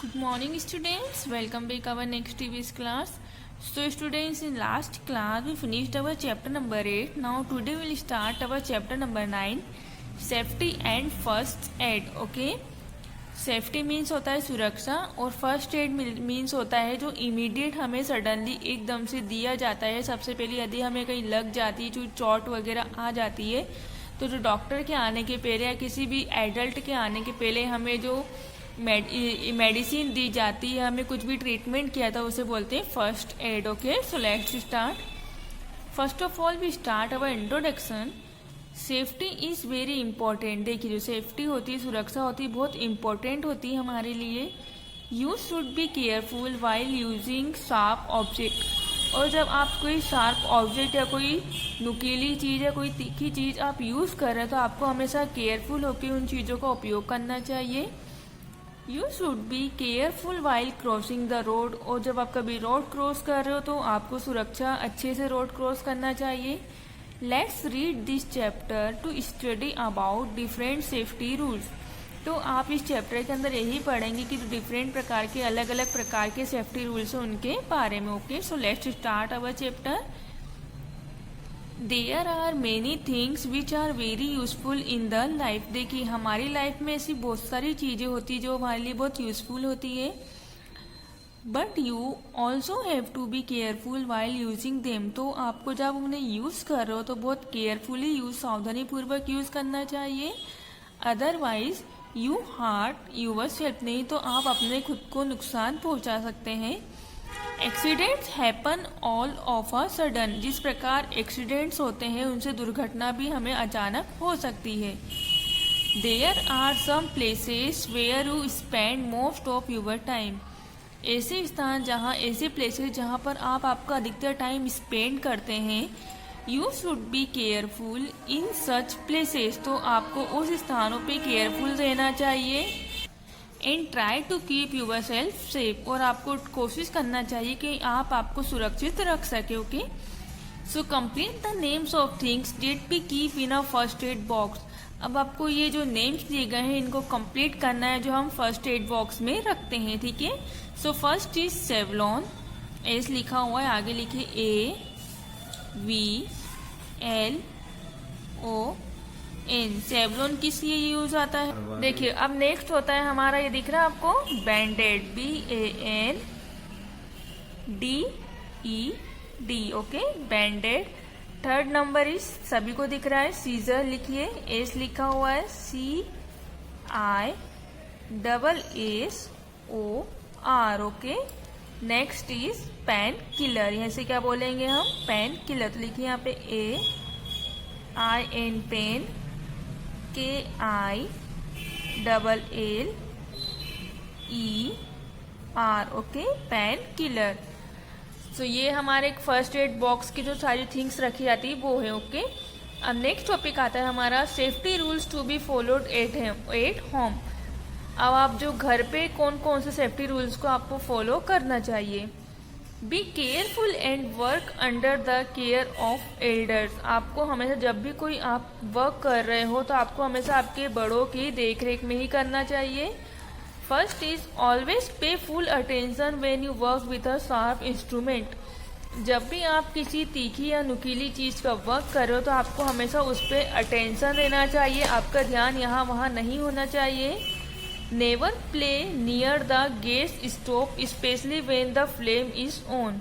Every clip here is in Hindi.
Good morning students, welcome back our next TV's class. So students, in last class we finished our chapter number 8. Now today we will start our chapter number 9, safety and first aid. Okay, safety means होता है सुरक्षा और फर्स्ट एड मीन्स होता है जो इमीडिएट हमें सडनली एकदम से दिया जाता है। सबसे पहले यदि हमें कहीं लग जाती है, जो चोट वगैरह आ जाती है, तो जो डॉक्टर के आने के पहले या किसी भी एडल्ट के आने के पहले हमें जो मेडिसिन दी जाती है, हमें कुछ भी ट्रीटमेंट किया था, उसे बोलते हैं first aid. Okay, so let's start. First of all we start our introduction. Safety is very important. देखिए, जो सेफ्टी होती है, सुरक्षा होती है, बहुत इंपॉर्टेंट होती है हमारे लिए। You should be careful while using sharp object. और जब आप कोई शार्प ऑब्जेक्ट या कोई नुकीली चीज़ या कोई तीखी चीज़ आप यूज़ कर रहे हैं, तो आपको हमेशा केयरफुल होकर उन चीज़ों का उपयोग करना चाहिए। You should be careful while crossing the road. और जब आप कभी रोड क्रॉस कर रहे हो तो आपको सुरक्षा अच्छे से रोड क्रॉस करना चाहिए। Let's read this chapter two study about different safety rules. तो आप इस चैप्टर के अंदर यही पढ़ेंगे कि जो डिफरेंट प्रकार के अलग अलग प्रकार के सेफ्टी रूल्स हैं उनके बारे में। Okay, so let's start our chapter. There are many things which are very useful in the life. देखिए, हमारी लाइफ में ऐसी बहुत सारी चीज़ें होती है जो हमारे लिए बहुत यूजफुल होती है, but you also have to be careful while using them. तो आपको जब उन्हें यूज़ कर रहे हो तो बहुत केयरफुली यूज, सावधानी पूर्वक यूज़ करना चाहिए। Otherwise you hurt yourself. नहीं तो आप अपने खुद को नुकसान पहुंचा सकते हैं। Accidents happen all of a sudden. जिस प्रकार एक्सीडेंट्स होते हैं उनसे दुर्घटना भी हमें अचानक हो सकती है। There are some places where you spend most of your time. ऐसे स्थान ऐसे प्लेसेस जहाँ पर आप आपका अधिकतर टाइम स्पेंड करते हैं। You should be careful in such places. तो आपको उस स्थानों पे केयरफुल रहना चाहिए। And try to keep yourself safe. और आपको कोशिश करना चाहिए कि आप आपको सुरक्षित रख सके। Okay, so complete the names of things that be keep in a first aid box. अब आपको ये जो नेम्स दिए गए हैं इनको कंप्लीट करना है जो हम फर्स्ट एड बॉक्स में रखते हैं। ठीक है, so first is Savlon. S लिखा हुआ है, आगे लिखिए AVLON। सेवलॉन किस लिए यूज आता है? देखिए, अब नेक्स्ट होता है हमारा, ये दिख रहा है आपको, banded, BANDED। Okay, banded. Third number is, सभी को दिख रहा है, सीजर लिखिए, एस लिखा हुआ है, CISSOR। Okay, next is painkiller. यहाँ से क्या बोलेंगे हम? Painkiller. तो लिखिए यहाँ पे AIN pain, KILLER। Okay, painkiller. So ये हमारे एक फर्स्ट एड बॉक्स की जो सारी थिंग्स रखी जाती है वो है। ओके, अब नेक्स्ट टॉपिक आता है हमारा safety rules to be followed at home. अब आप जो घर पे कौन कौन से सेफ्टी रूल्स को आपको फॉलो करना चाहिए। Be careful and work under the care of elders. आपको हमेशा जब भी कोई आप वर्क कर रहे हो तो आपको हमेशा आपके बड़ों की देख रेख में ही करना चाहिए। फर्स्ट इज ऑलवेज पे full attention when you work with a sharp instrument. जब भी आप किसी तीखी या नुकीली चीज़ का वर्क कर रहे हो तो आपको हमेशा उस पर अटेंशन देना चाहिए, आपका ध्यान यहाँ वहाँ नहीं होना चाहिए। Never play near the gas stove specially when the flame is on.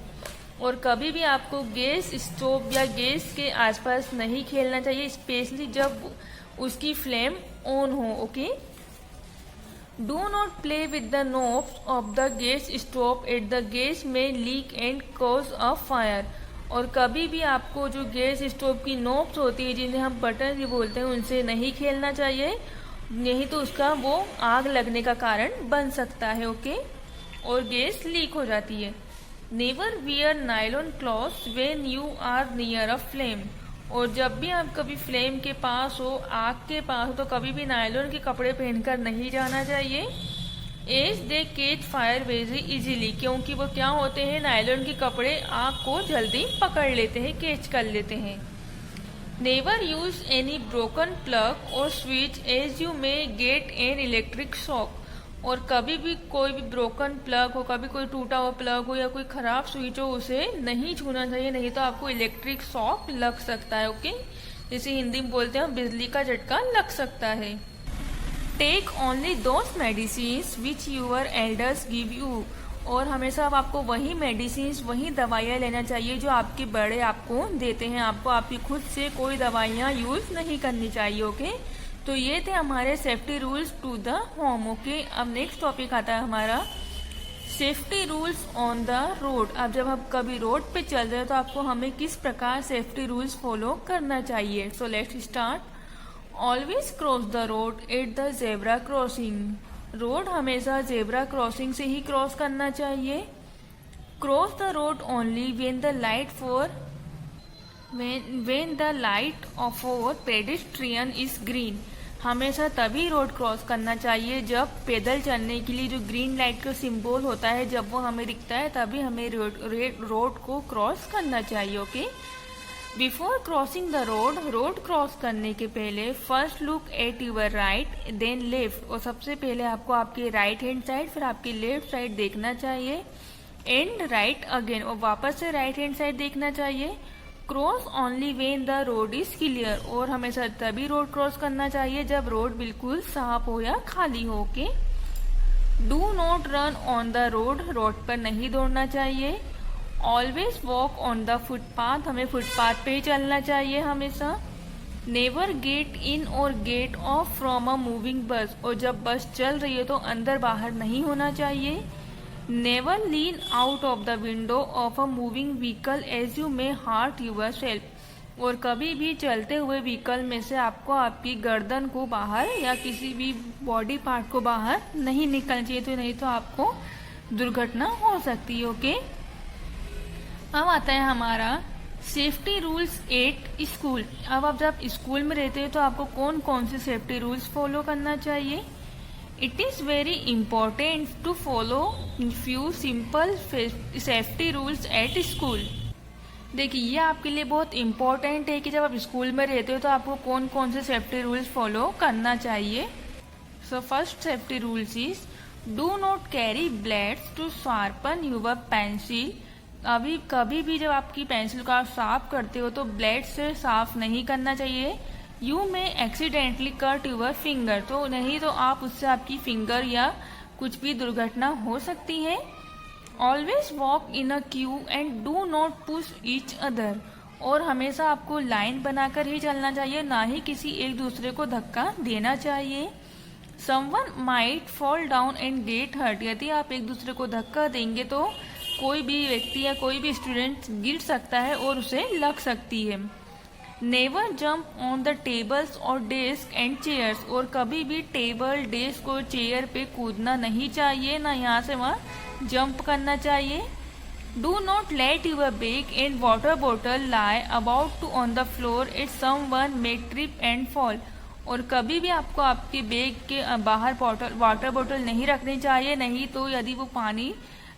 और कभी भी आपको गैस स्टोव या गैस के आसपास नहीं खेलना चाहिए, स्पेशली जब उसकी फ्लेम ऑन हो। Okay, do not play with the knobs of the gas stove at the gas may leak and cause a fire. और कभी भी आपको जो गैस स्टोव की नोब्स होती है, जिन्हें हम बटन भी बोलते हैं, उनसे नहीं खेलना चाहिए, नहीं तो उसका वो आग लगने का कारण बन सकता है। ओके, और गैस लीक हो जाती है। Never wear nylon clothes when you are near a flame. और जब भी आप कभी फ्लेम के पास हो, आग के पास हो, तो कभी भी नायलॉन के कपड़े पहनकर नहीं जाना चाहिए। एज दे केच फायर वेरी इजीली। क्योंकि वो क्या होते हैं, नायलॉन के कपड़े आग को जल्दी पकड़ लेते हैं, कैच कर लेते हैं। Never use any broken plug और switch as you may get an electric shock. और कभी भी कोई भी ब्रोकन प्लग हो, कभी कोई टूटा हुआ प्लग हो या कोई ख़राब स्विच हो, उसे नहीं छूना चाहिए, नहीं तो आपको इलेक्ट्रिक शॉक लग सकता है। ओके, जिसे हिंदी में बोलते हैं बिजली का झटका लग सकता है। Take only those medicines which your elders give you, और हमेशा आपको वही मेडिसिन्स, वही दवाइयाँ लेना चाहिए जो आपके बड़े आपको देते हैं। आपको आपकी खुद से कोई दवाइयाँ यूज़ नहीं करनी चाहिए। ओके, तो ये थे हमारे safety rules to the home. Okay, अब नेक्स्ट टॉपिक आता है हमारा safety rules on the road. अब जब हम कभी रोड पे चल रहे हैं तो आपको हमें किस प्रकार सेफ्टी रूल्स फॉलो करना चाहिए। सो let's start. Always cross the road at the zebra crossing. Road हमेशा जेब्रा क्रॉसिंग से ही क्रॉस करना चाहिए। Cross the road only when the light for when the light for pedestrian is green। हमेशा तभी रोड क्रॉस करना चाहिए जब पैदल चलने के लिए जो ग्रीन लाइट का सिंबल होता है, जब वो हमें दिखता है तभी हमें रोड को क्रॉस करना चाहिए। Okay, before crossing the road cross करने के पहले first look at your right then left, और सबसे पहले आपको आपके राइट हैंड साइड फिर आपकी लेफ्ट साइड देखना चाहिए। एंड राइट अगेन, और वापस से राइट हैंड साइड देखना चाहिए। Cross only when the road is clear, और हमेशा तभी रोड क्रॉस करना चाहिए जब रोड बिल्कुल साफ हो या खाली हो। के do not run on the road पर नहीं दौड़ना चाहिए। Always walk on the footpath, हमें फुटपाथ पे ही चलना चाहिए हमेशा। नेवर गेट इन और get off from a moving bus, और जब बस चल रही है तो अंदर बाहर नहीं होना चाहिए। Never lean out of the window of a moving vehicle as you may hurt yourself, और कभी भी चलते हुए व्हीकल में से आपको आपकी गर्दन को बाहर या किसी भी बॉडी पार्ट को बाहर नहीं निकलना चाहिए, तो नहीं तो आपको दुर्घटना हो सकती है। ओके, अब आता है हमारा सेफ्टी रूल्स एट स्कूल। अब आप जब स्कूल में रहते हैं तो आपको कौन कौन से सेफ्टी रूल्स फॉलो करना चाहिए। It is very important to follow few simple safety rules at school। देखिए, ये आपके लिए बहुत इम्पोर्टेंट है कि जब आप स्कूल में रहते हो तो आपको कौन कौन से सेफ्टी रूल्स फॉलो करना चाहिए। So first safety rules is do not carry blades to sharpen your pencil. अभी कभी भी जब आपकी पेंसिल को आप साफ करते हो तो ब्लेड से साफ नहीं करना चाहिए। यू में एक्सीडेंटली कट यूर फिंगर, तो नहीं तो आप उससे आपकी फिंगर या कुछ भी दुर्घटना हो सकती है। Always walk in a Q and do not push each other, और हमेशा आपको लाइन बनाकर ही चलना चाहिए, ना ही किसी एक दूसरे को धक्का देना चाहिए। Someone might fall down and get hurt, यदि आप एक दूसरे को धक्का देंगे तो कोई भी व्यक्ति या कोई भी स्टूडेंट गिर सकता है और उसे लग सकती है। Never jump on the tables और डेस्क एंड चेयर्स, और कभी भी टेबल, डेस्क और चेयर पे कूदना नहीं चाहिए, ना यहाँ से वहाँ जंप करना चाहिए। Do not let your bag and water bottle lie about to on the floor it someone may trip and fall, और कभी भी आपको आपके बैग के बाहर वाटर बॉटल नहीं रखनी चाहिए, नहीं तो यदि वो पानी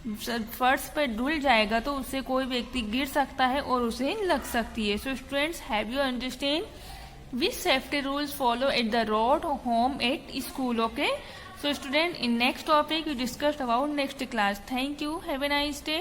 फर्श पर धुल जाएगा तो उससे कोई व्यक्ति गिर सकता है और उसे लग सकती है। So students, have you understand which safety rules follow at the road, home, at school. Okay, so student, in next topic you discussed about next class. Thank you, have a nice day.